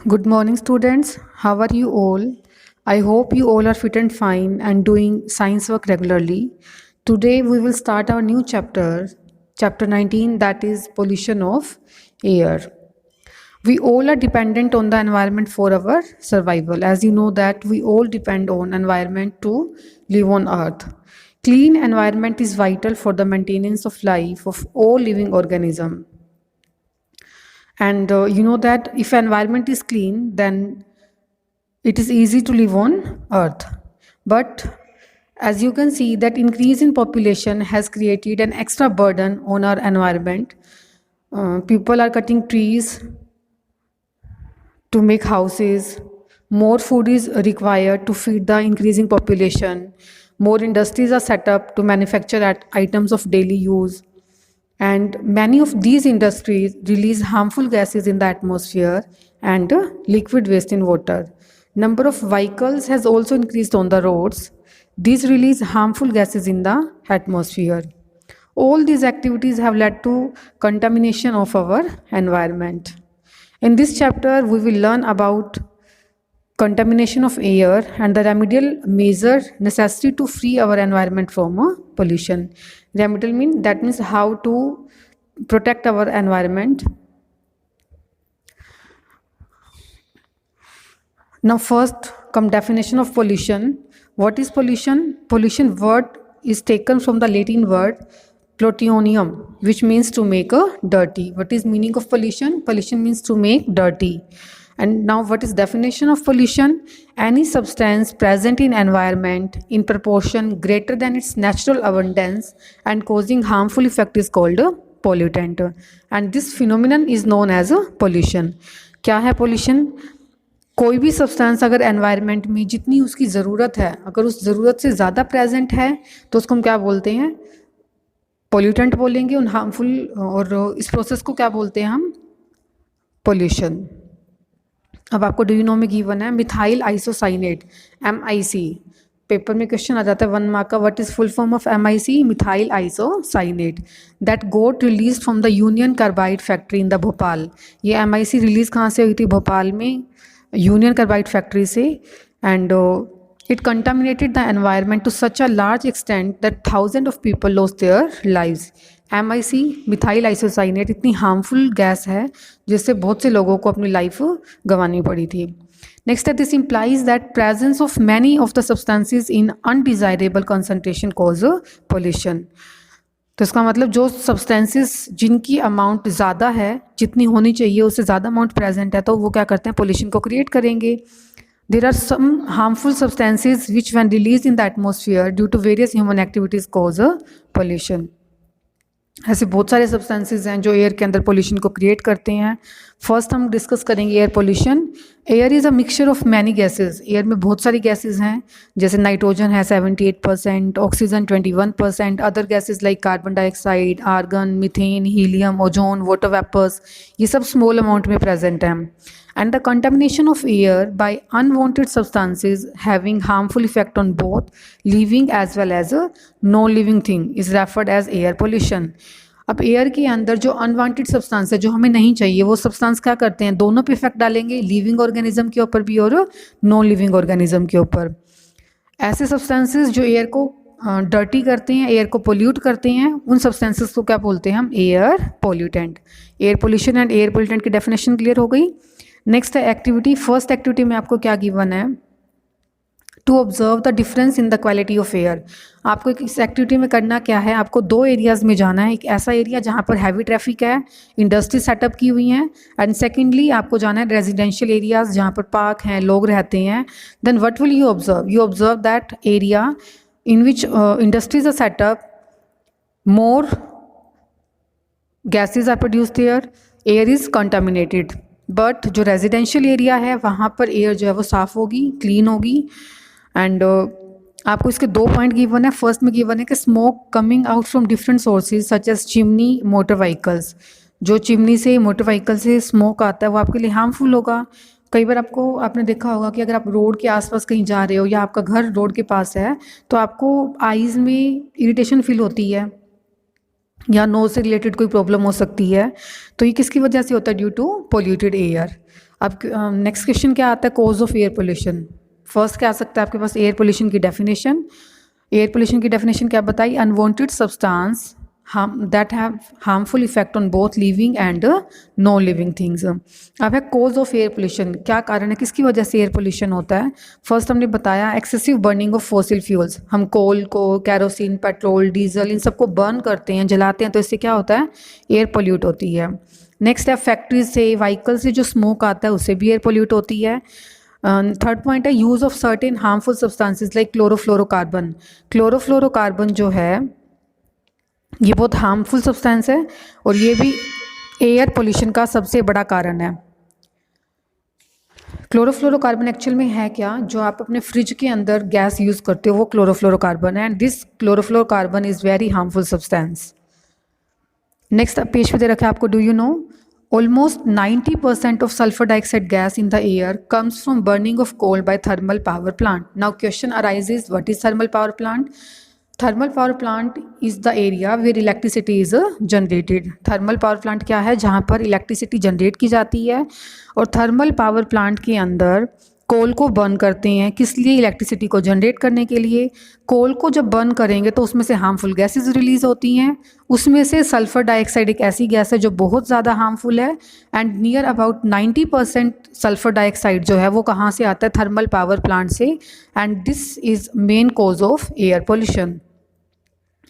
Good morning, students. How are you all? I hope you all are fit and fine and doing science work regularly. Today, we will start our new chapter, chapter 19, that is pollution of air. We all are dependent on the environment for our survival. As you know that we all depend on environment to live on earth. Clean environment is vital for the maintenance of life of all living organism. And you know that if environment is clean, then it is easy to live on earth. But as you can see that increase in population has created an extra burden on our environment. People are cutting trees to make houses. More food is required to feed the increasing population. More industries are set up to manufacture items of daily use. And many of these industries release harmful gases in the atmosphere and liquid waste in water. Number of vehicles has also increased on the roads. These release harmful gases in the atmosphere. All these activities have led to contamination of our environment. In this chapter, we will learn about contamination of air and the remedial measure necessary to free our environment from pollution. Remedial means how to protect our environment. Now first come definition of pollution. What is pollution? Pollution word is taken from the Latin word plutonium, which means to make dirty. What is meaning of pollution? Pollution means to make dirty. And now what is definition of pollution? Any substance present in environment in proportion greater than its natural abundance and causing harmful effect is called a pollutant. And this phenomenon is known as a pollution. क्या है pollution? कोई भी substance अगर environment में जितनी उसकी ज़रूरत है, अगर उस ज़रूरत से ज़्यादा प्रेजेंट है तो उसको हम क्या बोलते हैं? पोल्यूटेंट बोलेंगे। उन हार्मफुल और इस प्रोसेस को क्या बोलते हैं हम? पोल्यूशन। अब आपको डू यू नो में गिवन है मिथाइल आइसोसाइनेट MIC। पेपर में क्वेश्चन आ जाता है 1 मार्क का, what is full form of MIC? Methyl isocyanate. That got release from the union carbide factory in the Bhopal. ये MIC रिलीज कहाँ से हुई थी? भोपाल में यूनियन कार्बाइड फैक्ट्री से। And it contaminated the environment to such a large extent that thousands of people lost their lives. MIC methyl isocyanate इतनी harmful gas है जिससे बहुत से लोगों को अपनी लाइफ गंवानी पड़ी थी। नेक्स्ट है this implies that presence of many of the substances in undesirable concentration cause pollution. तो इसका मतलब जो सब्सटेंसेस जिनकी अमाउंट ज़्यादा है, जितनी होनी चाहिए उससे ज़्यादा अमाउंट प्रेजेंट है, तो वो क्या करते हैं? पोल्यूशन को क्रिएट करेंगे। There are some harmful substances which when released in the atmosphere due to various human activities cause a pollution. ऐसे बहुत सारे सब्सटेंसेज हैं जो एयर के अंदर पोल्यूशन को क्रिएट करते हैं। फर्स्ट हम डिस्कस करेंगे air pollution. Air is a mixture of many gases. Air में बहुत सारी गैसेज हैं, जैसे नाइट्रोजन है 78%, oxygen 21%, other gases like carbon dioxide, argon, methane, helium, ozone, water vapours, ये सब स्मॉल अमाउंट में प्रेजेंट हैं। And the contamination of air by unwanted substances having harmful effect on both living as well as a non-living thing is referred as air pollution. अब air के अंदर जो unwanted substance है जो हमें नहीं चाहिए, वो सब्सटेंस क्या करते हैं? दोनों पे इफेक्ट डालेंगे, लिविंग ऑर्गेनिज्म के ऊपर भी और नॉन लिविंग ऑर्गेनिज्म के ऊपर। ऐसे सब्सटेंसेस जो एयर को डर्टी करते हैं, एयर को पोल्यूट करते हैं, उन सब्सटेंसेस को क्या बोलते हैं हम? Air pollutant. Air pollution and air pollutant की डेफिनेशन क्लियर हो गई। नेक्स्ट है एक्टिविटी। फर्स्ट एक्टिविटी में आपको क्या गिवन है? To observe the difference in the quality of air. आपको इस एक्टिविटी में करना क्या है? आपको 2 एरियाज़ में जाना है। एक ऐसा एरिया जहाँ पर हैवी ट्रैफिक है, इंडस्ट्री सेटअप की हुई हैं, एंड सेकेंडली आपको जाना है रेजिडेंशियल एरियाज़ जहाँ पर पार्क हैं, लोग रहते हैं। Then what will you observe? You observe that area in which industries are set up, more gases are produced there, air is contaminated. But जो रेजिडेंशियल एरिया है वहाँ पर एयर जो है वो साफ़ होगी, क्लीन होगी। एंड आपको इसके 2 पॉइंट गिवन है। फर्स्ट में गिवन है कि smoke coming out from different sources such as chimney, motor vehicles. जो चिमनी से, मोटर व्हीकल से स्मोक आता है वो आपके लिए हार्मफुल होगा। कई बार आपने देखा होगा कि अगर आप रोड के आसपास कहीं जा रहे हो या आपका घर रोड के पास है तो आपको आईज़ में इरिटेशन फील होती है या नोज से रिलेटेड कोई प्रॉब्लम हो सकती है। तो ये किसकी वजह से होता है? Due to polluted air. अब नेक्स्ट क्वेश्चन क्या आता है, cause of air pollution. First क्या आ सकता है आपके पास, एयर पोल्यूशन की डेफिनेशन। एयर पोल्यूशन की डेफिनेशन क्या बताई, unwanted substance that have harmful effect on both living and non living things. अब है कोज ऑफ एयर पोल्यूशन, क्या कारण है, किसकी वजह से एयर पोल्यूशन होता है। फर्स्ट हमने बताया excessive burning of fossil fuels, हम कोल को, कैरोसिन, पेट्रोल, डीजल इन सबको बर्न करते हैं, जलाते हैं, तो इससे क्या होता है, एयर पोल्यूट होती है। नेक्स्ट है फैक्ट्रीज से, व्हीकल से जो स्मोक आता है उससे भी एयर पोल्यूट होती है। थर्ड पॉइंट है use of certain harmful substances like chlorofluorocarbon. Chlorofluorocarbon जो है ये बहुत हार्मफुल सब्सटेंस है और ये भी एयर पोल्यूशन का सबसे बड़ा कारण है। क्लोरोफ्लोरोकार्बन एक्चुअल में है क्या, जो आप अपने फ्रिज के अंदर गैस यूज़ करते हो वो क्लोरोफ्लोरोकार्बन है, and this chlorofluorocarbon is very harmful substance. Next page पे दे रखा है आपको, do you no almost 90% of sulfur dioxide gas in the air comes from burning of coal by thermal power plant. Now question arises, what is thermal power plant? Thermal power plant is the area where electricity is generated. Thermal power plant क्या है, जहाँ पर electricity generate की जाती है, और thermal power plant के अंदर कोल को बर्न करते हैं, किस लिए, इलेक्ट्रिसिटी को जनरेट करने के लिए। कोल को जब बर्न करेंगे तो उसमें से हार्मफुल गैसेस रिलीज होती हैं, उसमें से सल्फर डाइऑक्साइड एक ऐसी गैस है जो बहुत ज़्यादा हार्मफुल है, and near about 90% sulphur dioxide जो है वो कहाँ से आता है, थर्मल पावर प्लांट से, and this is main cause of air pollution.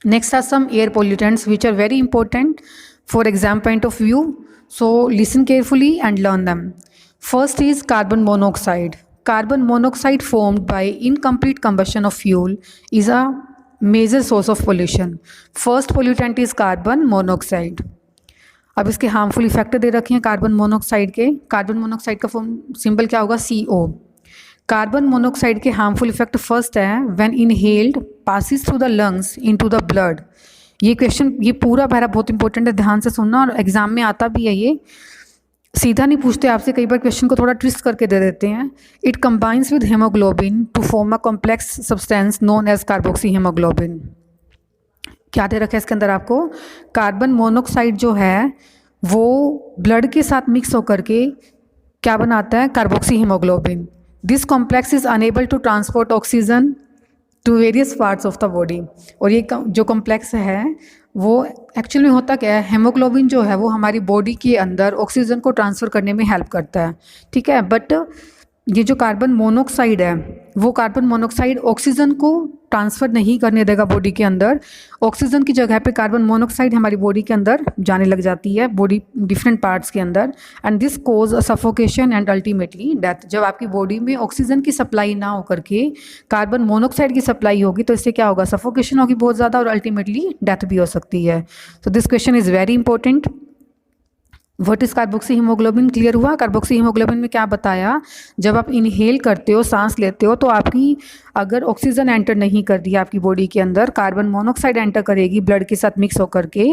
Next are some air pollutants which are very important for exam point of view. So listen carefully and learn them. First is carbon monoxide. Carbon monoxide formed by incomplete combustion of fuel is a major source of pollution. First pollutant is carbon monoxide. अब इसके harmful effect दे रखे हैं carbon monoxide के। Carbon monoxide का form symbol क्या होगा, CO। Carbon monoxide के harmful effect first है when inhaled passes through the lungs into the blood. ये क्वेश्चन, ये पूरा पैरा बहुत इंपॉर्टेंट है, ध्यान से सुनना, और एग्जाम में आता भी है, ये सीधा नहीं पूछते आपसे, कई बार क्वेश्चन को थोड़ा ट्विस्ट करके दे देते हैं। It combines with haemoglobin to form a complex substance known as carboxy haemoglobin. क्या दे रखा है इसके अंदर आपको, कार्बन मोनोक्साइड जो है वो ब्लड के साथ मिक्स होकर के क्या बनाता है, carboxy haemoglobin. This complex is unable to transport oxygen to various parts of the body. और ये जो कॉम्प्लेक्स है वो एक्चुअल में होता क्या है, हेमोग्लोबिन जो है वो हमारी बॉडी के अंदर ऑक्सीजन को ट्रांसफ़र करने में हेल्प करता है, ठीक है। बट ये जो कार्बन मोनोक्साइड है वो कार्बन मोनोक्साइड ऑक्सीजन को ट्रांसफ़र नहीं करने देगा बॉडी के अंदर। ऑक्सीजन की जगह पे कार्बन मोनोक्साइड हमारी बॉडी के अंदर जाने लग जाती है, बॉडी डिफरेंट पार्ट्स के अंदर, and this cause a suffocation and ultimately death. जब आपकी बॉडी में ऑक्सीजन की सप्लाई ना होकर के कार्बन मोनोक्साइड की सप्लाई होगी तो इससे क्या होगा, सफोकेशन होगी बहुत ज़्यादा, और अल्टीमेटली डेथ भी हो सकती है। So this question is very important. What is carboxy haemoglobin, clear हुआ। कार्बोक्सी हीमोग्लोबिन में क्या बताया, जब आप इनहेल करते हो, सांस लेते हो, तो आपकी अगर ऑक्सीजन एंटर नहीं कर रही है आपकी बॉडी के अंदर, कार्बन मोनोक्साइड एंटर करेगी ब्लड के साथ मिक्स होकर के,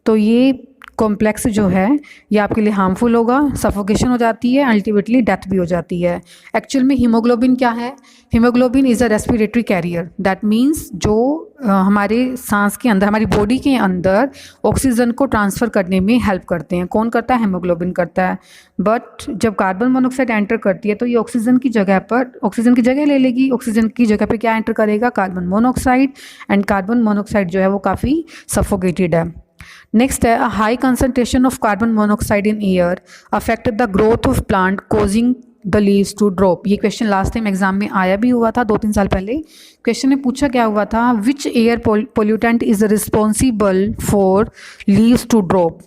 तो ये कॉम्प्लेक्स जो है ये आपके लिए हार्मफुल होगा, सफोकेशन हो जाती है, अल्टीमेटली डेथ भी हो जाती है। एक्चुअल में हीमोग्लोबिन क्या है, haemoglobin is a respiratory carrier, that means जो हमारे सांस के अंदर, हमारी बॉडी के अंदर ऑक्सीजन को ट्रांसफ़र करने में हेल्प करते हैं। कौन करता है, हीमोग्लोबिन करता है। बट जब कार्बन मोनोक्साइड एंटर करती है तो ये ऑक्सीजन की जगह पर, ऑक्सीजन की जगह ले लेगी, ऑक्सीजन की जगह पर क्या एंटर करेगा, carbon monoxide, and carbon monoxide जो है वो काफ़ी सफोकेटेड है। नेक्स्ट है, a high concentration of carbon monoxide in air affected the growth of plant causing the leaves to drop. ये क्वेश्चन लास्ट टाइम एग्जाम में आया भी हुआ था 2-3 साल पहले। क्वेश्चन में पूछा क्या हुआ था, which air pollutant is responsible for leaves to drop.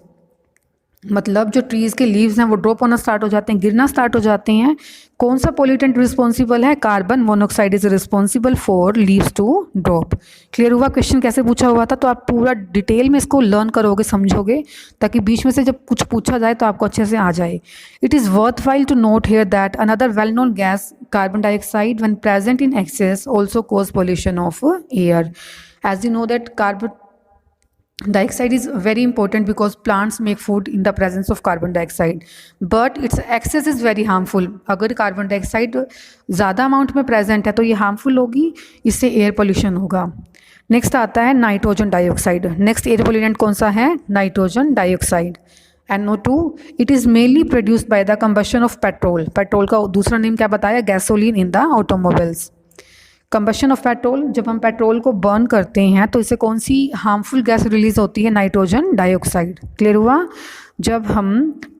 मतलब जो ट्रीज़ के लीव्स हैं वो ड्रॉप होना स्टार्ट हो जाते हैं, गिरना स्टार्ट हो जाते हैं। कौन सा पोल्यूटेंट रिस्पॉन्सिबल है, carbon monoxide is responsible for leaves to drop. Clear हुआ, क्वेश्चन कैसे पूछा हुआ था, तो आप पूरा डिटेल में इसको लर्न करोगे, समझोगे, ताकि बीच में से जब कुछ पूछा जाए तो आपको अच्छे से आ जाए। It is worthwhile to note here that another well known gas carbon dioxide when present in excess also cause pollution of air. As you know that carbon dioxide is very important because plants make food in the presence of carbon dioxide, but its excess is very harmful। अगर carbon dioxide ज़्यादा amount में present है तो ये harmful होगी, इससे air pollution होगा। Next आता है nitrogen dioxide. Next air pollutant कौन सा है, nitrogen dioxide. NO2 it is mainly produced by the combustion of petrol. Petrol का दूसरा नेम क्या बताया? Gasoline in the automobiles. Combustion of petrol, जब हम पेट्रोल को बर्न करते हैं तो इससे कौन सी हार्मफुल गैस रिलीज होती है? Nitrogen dioxide. क्लियर हुआ? जब हम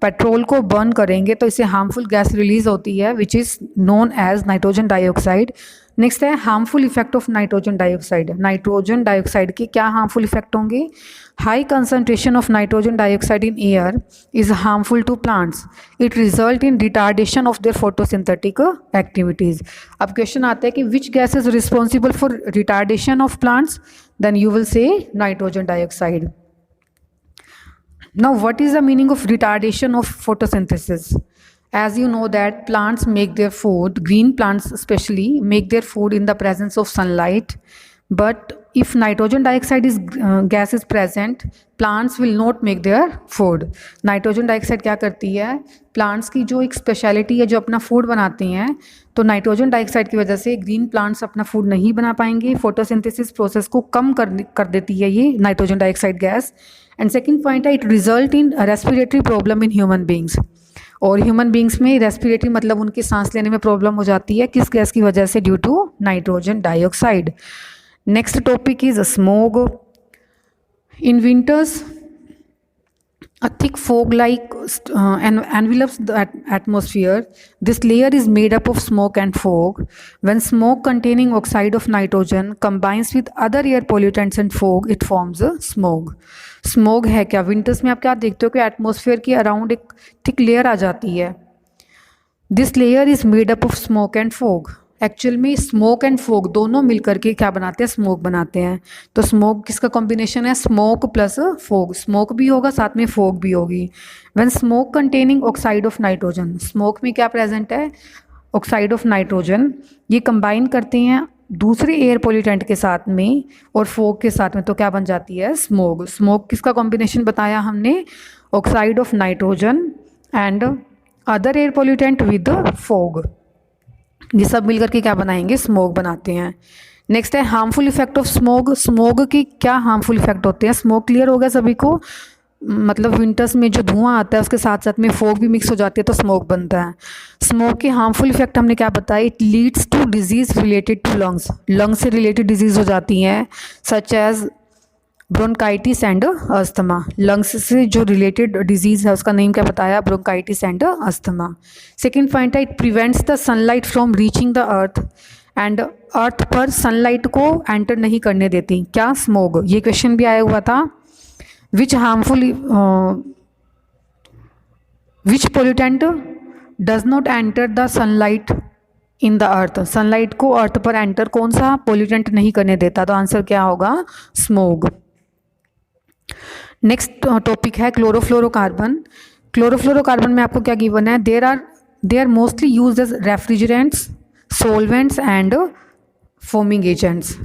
पेट्रोल को बर्न करेंगे तो इससे हार्मफुल गैस रिलीज होती है which is known as nitrogen dioxide. Next है harmful effect of nitrogen dioxide. Nitrogen dioxide के क्या हार्मफुल इफेक्ट होंगे? High concentration of nitrogen dioxide in air is harmful to plants. It result in retardation of their photosynthetic activities. अब question आता है कि which gas is responsible for retardation of plants? Then you will say nitrogen dioxide. Now, what is the meaning of retardation of photosynthesis? As you know that plants make their food, green plants especially, make their food in the presence of sunlight. But if nitrogen dioxide gas is present, plants will not make their food. Nitrogen dioxide क्या करती है? Plants की जो एक speciality है, जो अपना food बनाते हैं, तो नाइट्रोजन डाइऑक्साइड की वजह से ग्रीन प्लांट्स अपना फूड नहीं बना पाएंगे. फोटोसिंथेसिस प्रोसेस को कम कर देती है ये nitrogen dioxide gas. And second point है, it result in respiratory problem in human beings. और ह्यूमन बींग्स में रेस्पिरेटरी मतलब उनकी सांस लेने में प्रॉब्लम हो जाती है. किस गैस की वजह से? Due to nitrogen dioxide. Next topic is smog. In winters a thick fog-like envelops the atmosphere. This layer is made up of smoke and fog. When smoke containing oxide of nitrogen combines with other air pollutants and fog, it forms a smog. Smog है क्या? Winters में आप क्या देखते हो कि atmosphere के around एक थिक लेयर आ जाती है. This layer is made up of smoke and fog. Actual में स्मोक एंड फोग दोनों मिलकर के क्या बनाते हैं? स्मोक बनाते हैं. तो स्मोक किसका कॉम्बिनेशन है? Smoke plus fog. स्मोक भी होगा, साथ में फोग भी होगी. When smoke containing oxide of nitrogen, smoke में क्या प्रेजेंट है? Oxide of nitrogen. ये कंबाइन करते हैं दूसरे एयर पोल्यूटेंट के साथ में और फोग के साथ में, तो क्या बन जाती है? स्मोक. स्मोक किसका कॉम्बिनेशन बताया हमने? Oxide of nitrogen and other air pollutant with fog. ये सब मिलकर के क्या बनाएंगे? स्मोक बनाते हैं. नेक्स्ट है harmful effect of smoke. Smoke के क्या हार्मफुल इफेक्ट होते हैं? स्मोक क्लियर हो गया सभी को? मतलब विंटर्स में जो धुआं आता है उसके साथ साथ में फोग भी मिक्स हो जाती है तो स्मोक बनता है. स्मोक के हार्मफुल इफेक्ट हमने क्या बताया? It leads to disease related to lungs. Lungs से रिलेटेड डिजीज हो जाती हैं such as bronchitis and asthma. Lungs से जो रिलेटेड डिजीज है उसका नेम क्या बताया? Bronchitis and asthma. Second point है, it prevents the sunlight from reaching the earth and earth पर सनलाइट को एंटर नहीं करने देती. क्या? स्मोग. ये क्वेश्चन भी आया हुआ था. Which pollutant does not enter the sunlight in the earth. Sunlight को अर्थ पर एंटर कौन सा पोल्यूटेंट नहीं करने देता? तो आंसर क्या होगा? स्मोग. नेक्स्ट टॉपिक है क्लोरोफ्लोरोकार्बन. क्लोरोफ्लोरोकार्बन में आपको क्या गिवन है? They are mostly used as refrigerants, solvents and foaming agents.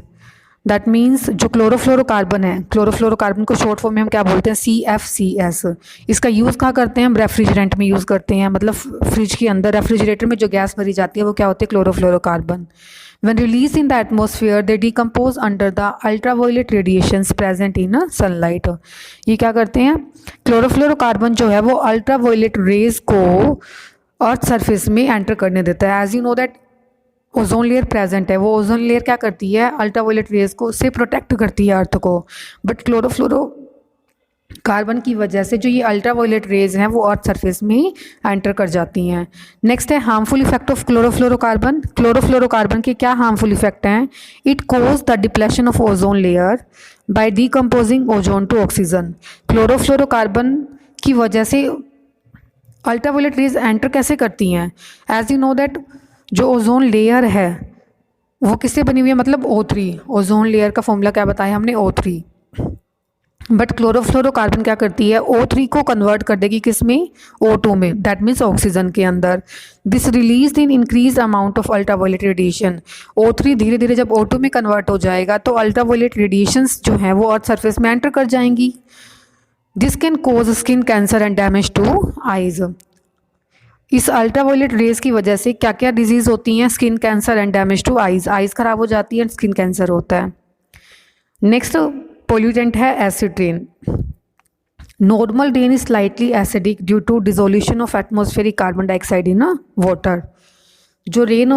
That means जो क्लोरोफ्लोरोकार्बन है, क्लोरोफ्लोरोकार्बन को शॉर्ट फॉर्म में हम क्या बोलते हैं? CFCS. इसका यूज़ कहाँ करते हैं? हम रेफ्रिजरेंट में यूज़ करते हैं. मतलब फ्रिज के अंदर रेफ्रिजरेटर में जो गैस भरी जाती है वो क्या होती है? Chlorofluorocarbon. When released in the atmosphere, they decompose under the ultraviolet radiations present in sunlight. ये क्या करते हैं? क्लोरोफ्लोरोकार्बन जो है वो अल्ट्रावायलेट रेज को अर्थ सरफेस में एंटर करने देता है. As you know that ozone layer present है. वो ओजोन लेयर क्या करती है? अल्ट्रावायलेट रेज को से प्रोटेक्ट करती है अर्थ को. बट क्लोरोफ्लोरोकार्बन की वजह से जो ये अल्ट्रावायलेट रेज हैं वो अर्थ सरफेस में एंटर कर जाती हैं. नेक्स्ट है harmful effect of chlorofluorocarbon. Chlorofluorocarbon के क्या हार्मफुल इफेक्ट हैं? It cause the depletion of ozone layer by decomposing ozone to oxygen. Chlorofluorocarbon की वजह से अल्ट्रावायलेट रेज एंटर कैसे करती हैं? एज यू नो दैट जो ओजोन लेयर है वो किससे बनी हुई है? मतलब O3. ओजोन लेयर का फॉर्मूला क्या बताया हमने? O3. बट क्लोरोफ्लोरोकार्बन क्या करती है? O3 को कन्वर्ट कर देगी किस में? O2 में. दैट मीन्स ऑक्सीजन के अंदर. This release in increase amount of ultraviolet radiation. O3 धीरे धीरे जब O2 में कन्वर्ट हो जाएगा तो अल्ट्रावायलेट रेडिएशंस जो हैं वो अर्थ सरफेस में एंटर कर जाएंगी. This can cause skin cancer and damage to eyes. इस अल्ट्रावायलेट रेज की वजह से क्या क्या डिजीज़ होती हैं? Skin cancer and damage to eyes. Eyes ख़राब हो जाती है एंड स्किन कैंसर होता है. नेक्स्ट पोल्यूटेंट है acid rain. Normal rain is slightly acidic due to dissolution of atmospheric carbon dioxide in water. जो रेन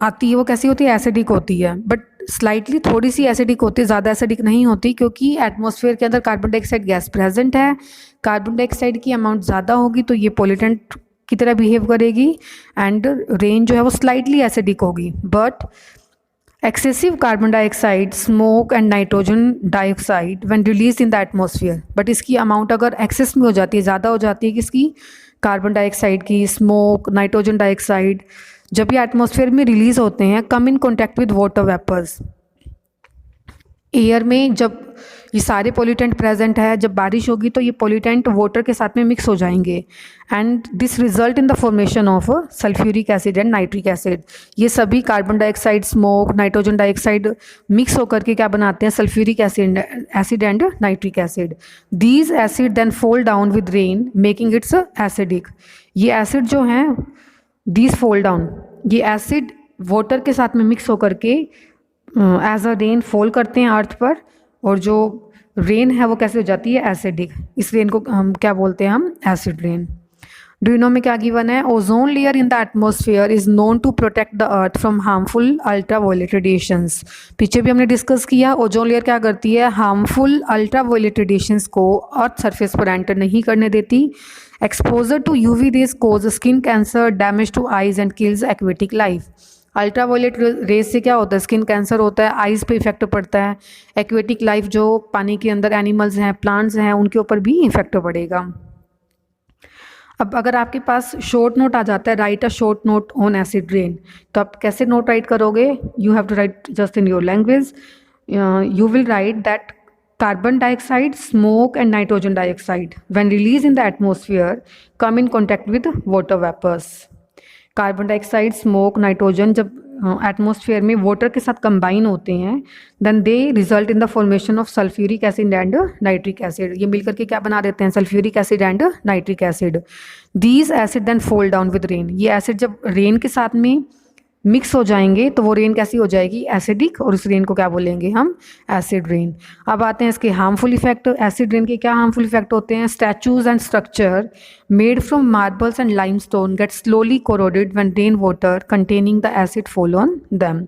आती है वो कैसी होती है, एसिडिक होती है, बट स्लाइटली थोड़ी सी एसिडिक होती है, ज़्यादा एसिडिक नहीं होती, क्योंकि एटमॉस्फेयर के अंदर कार्बन डाइऑक्साइड गैस प्रेजेंट है। कार्बन डाइऑक्साइड की अमाउंट ज़्यादा होगी तो ये पोल्यूटेंट की तरह बिहेव करेगी एंड रेन जो है वो स्लाइटली एसिडिक होगी। But excessive carbon dioxide, smoke and nitrogen dioxide when release in the atmosphere, but इसकी अमाउंट अगर एक्सेस में हो जाती है, ज़्यादा हो जाती है किसकी, कार्बन डाइऑक्साइड की, स्मोक, नाइट्रोजन डाइऑक्साइड, जब ये एटमॉस्फेयर में रिलीज होते हैं, come in contact with water vapours. Air में जब ये सारे पोल्यूटेंट प्रेजेंट है, जब बारिश होगी तो ये पोल्यूटेंट वाटर के साथ में मिक्स हो जाएंगे and this result in the formation of sulphuric acid and nitric acid. ये सभी carbon dioxide, smoke, nitrogen dioxide mix होकर के क्या बनाते हैं, sulphuric acid and nitric acid. These acid then fall down with rain making its acidic. ये acid जो हैं, दीज फॉल डाउन, ये एसिड वाटर के साथ में मिक्स होकर के एज अ रेन फॉल करते हैं अर्थ पर, और जो रेन है वो कैसे हो जाती है, एसिडिक। इस रेन को हम क्या बोलते हैं, हम acid rain. Do you know में क्या गिवन है, ozone layer in the atmosphere is known to protect the earth from harmful ultraviolet radiations. पीछे भी हमने डिस्कस किया, ओजोन लेयर क्या करती है, हार्मफुल अल्ट्रावायलेट रेडिएशंस को अर्थ सरफेस पर एंटर नहीं करने देती। Exposure to UV rays cause skin cancer, damage to eyes and kills aquatic life. Ultraviolet rays से क्या होता है, स्किन कैंसर होता है, आइज़ पे इफेक्ट पड़ता है, एक्वेटिक लाइफ जो पानी के अंदर एनिमल्स हैं, प्लांट्स हैं, उनके ऊपर भी इफेक्ट पड़ेगा। अब अगर आपके पास शॉर्ट नोट आ जाता है, write a short note on acid rain, तो आप कैसे नोट राइट करोगे, you have to write just in your language. You will write that carbon dioxide, smoke and nitrogen dioxide when released in the atmosphere come in contact with water vapors। Carbon dioxide, smoke, nitrogen जब atmosphere में water के साथ combine होते हैं, then they result in the formation of sulphuric acid and nitric acid. ये मिलकर के क्या बना देते हैं, sulphuric acid and nitric acid. These acid then fall down with rain. ये एसिड जब रेन के साथ में मिक्स हो जाएंगे तो वो रेन कैसी हो जाएगी, एसिडिक, और उस रेन को क्या बोलेंगे हम, एसिड रेन। अब आते हैं इसके हार्मफुल इफेक्ट। एसिड रेन के क्या हार्मफुल इफेक्ट होते हैं, statues and structure made from marbles and limestone get slowly corroded when rain water containing the acid fall on them.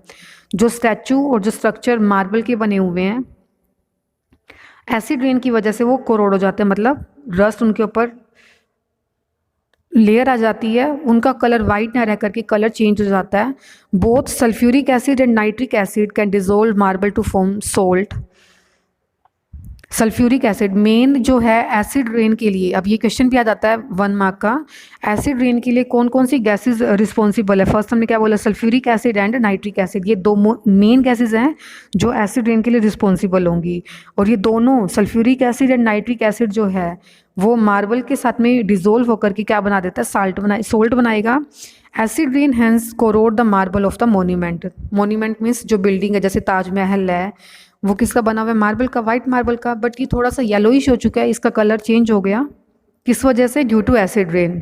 जो स्टैचू और जो स्ट्रक्चर मार्बल के बने हुए हैं, एसिड रेन की वजह से वो कोरोड हो जाते हैं, मतलब रस्ट उनके ऊपर लेयर आ जाती है, उनका कलर वाइट ना रह करके कलर चेंज हो जाता है। Both sulphuric acid and nitric acid can dissolve marble to form salt. Sulphuric acid मेन जो है एसिड रेन के लिए, अब ये क्वेश्चन भी आ जाता है 1 मार्क का, एसिड रेन के लिए कौन कौन सी गैसेस रिस्पॉन्सिबल है। फर्स्ट हमने क्या बोला, sulphuric acid and nitric acid, ये दो मेन गैसेस हैं जो एसिड रेन के लिए रिस्पॉन्सिबल होंगी। और ये दोनों sulphuric acid and nitric acid जो है वो मार्बल के साथ में डिजोल्व होकर के क्या बना देता है, सोल्ट बनाएगा। Acid rain hence corrode the marble of the monument. Monument means जो बिल्डिंग है, जैसे ताजमहल है, वो किसका बना हुआ है, मार्बल का, वाइट मार्बल का, बट ये थोड़ा सा येलोइश हो चुका है, इसका कलर चेंज हो गया, किस वजह से, due to acid rain.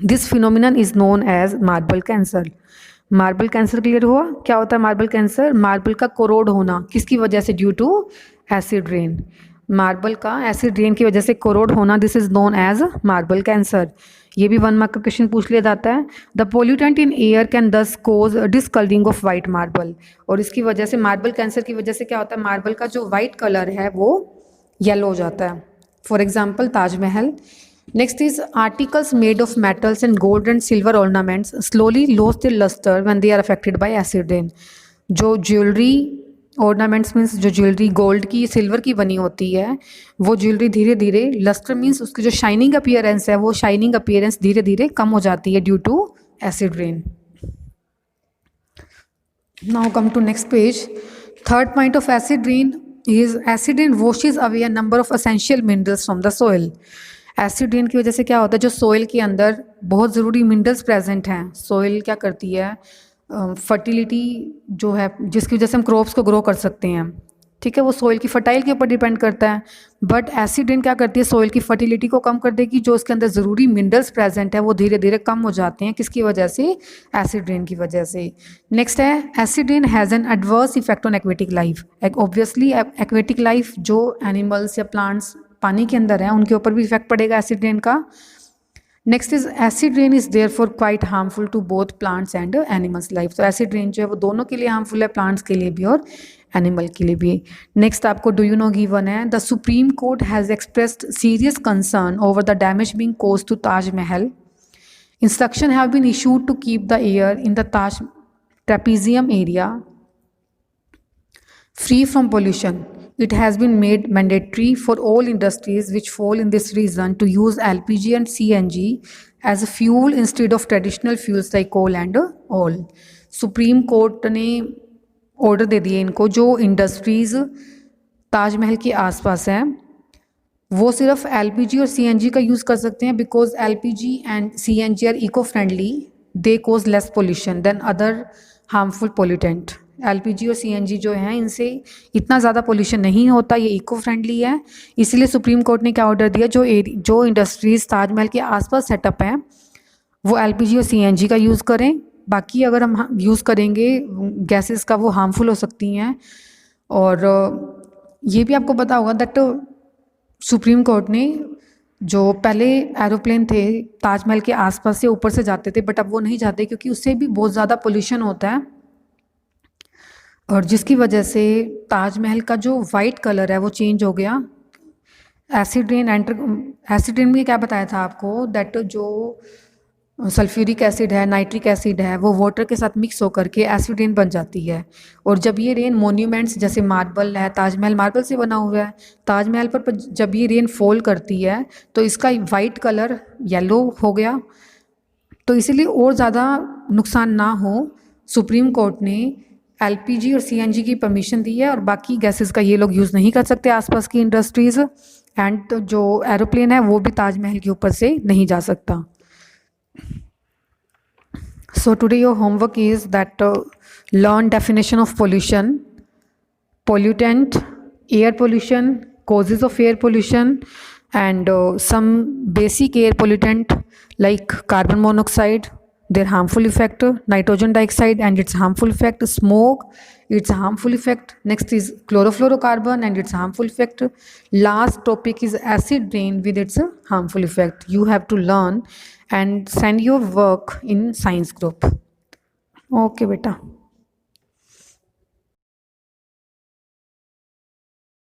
This phenomenon is known as marble cancer. Marble cancer clear हुआ, क्या होता है मार्बल कैंसर, मार्बल का कोरोड होना, किसकी वजह से, due to acid rain. Marble का एसिड रेन की वजह से कोरोड होना, this is known as marble cancer. ये भी 1 मार्क का क्वेश्चन पूछ लिया जाता है। The pollutant in air can दस कोज डिसकलरिंग ऑफ वाइट मार्बल। और इसकी वजह से, मार्बल कैंसर की वजह से क्या होता है, मार्बल का जो वाइट कलर है वो येलो हो जाता है। For example Taj Mahal. Next is articles made of metals and gold and silver ornaments slowly lose their lustre when they are affected by acid rain. जो ज्वेलरी, ऑर्नामेंट्स मीन्स जो jewellery gold की, silver की बनी होती है, वो ज्वेलरी धीरे धीरे, लस्टर मीन्स उसकी जो शाइनिंग अपीयरेंस है, वो शाइनिंग अपीयरेंस धीरे धीरे कम हो जाती है due to acid rain. Now come to next page. Third point of acid rain is acid rain washes away a number of essential minerals from the soil. Acid rain की वजह से क्या होता है, जो सोइल के अंदर बहुत ज़रूरी मिनरल्स प्रेजेंट हैं, सोइल क्या करती है, फर्टिलिटी जो है, जिसकी वजह से हम क्रॉप्स को ग्रो कर सकते हैं, ठीक है, वो सोइल की फर्टाइल के ऊपर डिपेंड करता है। बट एसिड रेन क्या करती है, सोइल की फर्टिलिटी को कम कर देगी, जो उसके अंदर ज़रूरी मिनरल्स प्रेजेंट है वो धीरे धीरे कम हो जाते हैं, किसकी वजह से, एसिड रेन की वजह से। नेक्स्ट है, acid rain has an adverse effect on aquatic life. Obviously aquatic life जो एनिमल्स या प्लांट्स पानी के अंदर हैं उनके ऊपर भी इफेक्ट पड़ेगा एसिड रेन का। Next is acid rain is there for quite harmful to both plants and animals life. तो एसिड रेन जो है वो दोनों के लिए हार्मफुल है, प्लांट्स के लिए भी और एनिमल के लिए भी। नेक्स्ट आपको डू यू नो गिवन है, the supreme court has expressed serious concern over the damage being caused to Taj Mahal. Instruction have been issued to keep the air in the Taj trapezium area free from pollution. It has been made mandatory for all industries which fall in this region to use LPG and CNG as a fuel instead of traditional fuels like coal and oil. Supreme court ने order दे दिए इनको, जो industries Taj Mahal के आसपास हैं वो सिर्फ LPG और CNG का यूज़ कर सकते हैं, because LPG and CNG are eco friendly, they cause less pollution than other harmful pollutant. LPG और CNG जो हैं इनसे इतना ज़्यादा पोल्यूशन नहीं होता, ये इको फ्रेंडली है। इसीलिए सुप्रीम कोर्ट ने क्या ऑर्डर दिया, जो इंडस्ट्रीज़ ताजमहल के आसपास सेटअप हैं वो LPG और CNG का यूज़ करें। बाकी अगर हम यूज़ करेंगे गैसेस का वो हार्मफुल हो सकती हैं। और ये भी आपको पता होगा दैट सुप्रीम कोर्ट ने, जो पहले एरोप्लेन थे ताजमहल के आसपास से ऊपर से जाते थे, बट अब वो नहीं जाते क्योंकि उससे भी बहुत ज़्यादा पोल्यूशन होता है, और जिसकी वजह से ताजमहल का जो वाइट कलर है वो चेंज हो गया। एसिड रेन में क्या बताया था आपको, दैट जो सल्फ्यूरिक एसिड है, नाइट्रिक एसिड है, वो वाटर के साथ मिक्स होकर के एसिड रेन बन जाती है। और जब ये रेन मोन्यूमेंट्स जैसे मार्बल है, ताजमहल मार्बल से बना हुआ है, ताजमहल पर जब ये रेन फॉल करती है तो इसका वाइट कलर येलो हो गया। तो इसीलिए और ज़्यादा नुकसान ना हो, सुप्रीम कोर्ट ने LPG और CNG की परमिशन दी है, और बाकी गैसेस का ये लोग यूज़ नहीं कर सकते आसपास की इंडस्ट्रीज़। एंड जो एरोप्लेन है वो भी ताजमहल के ऊपर से नहीं जा सकता। So today your homework is that learn definition of pollution, pollutant, air pollution, causes of air pollution, and some basic air pollutant like carbon monoxide, their harmful effect, nitrogen dioxide and its harmful effect, smoke, its harmful effect. Next is chlorofluorocarbon and its harmful effect. Last topic is acid rain with its harmful effect. You have to learn and send your work in science group. Okay beta.